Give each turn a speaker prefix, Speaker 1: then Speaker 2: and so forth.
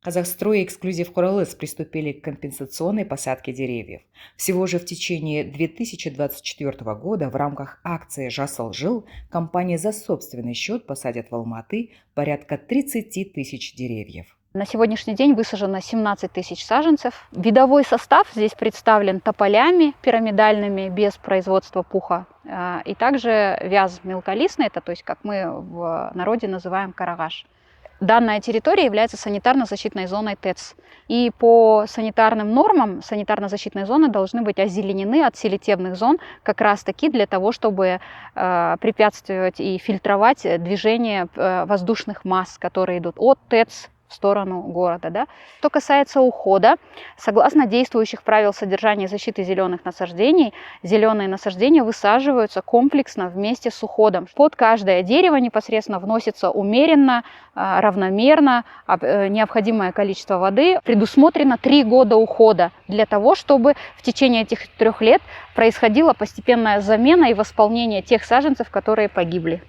Speaker 1: Казахстрой и Эксклюзив Коралес приступили к компенсационной посадке деревьев. Всего же в течение 2024 года в рамках акции «Жасыл жил» компания за собственный счет посадит в Алматы порядка 30 тысяч деревьев.
Speaker 2: На сегодняшний день высажено 17 тысяч саженцев. Видовой состав здесь представлен тополями пирамидальными без производства пуха. И также вяз мелколистный, это то есть, как мы в народе называем карагаш. Данная территория является санитарно-защитной зоной ТЭЦ. И по санитарным нормам санитарно-защитные зоны должны быть озеленены от селективных зон как раз-таки для того, чтобы препятствовать и фильтровать движение воздушных масс, которые идут от ТЭЦ в сторону города. Да? Что касается ухода, согласно действующих правил содержания и защиты зеленых насаждений, зеленые насаждения высаживаются комплексно вместе с уходом. Под каждое дерево непосредственно вносится умеренно, равномерно необходимое количество воды. Предусмотрено 3 года ухода для того, чтобы в течение этих 3 лет происходила постепенная замена и восполнение тех саженцев, которые погибли.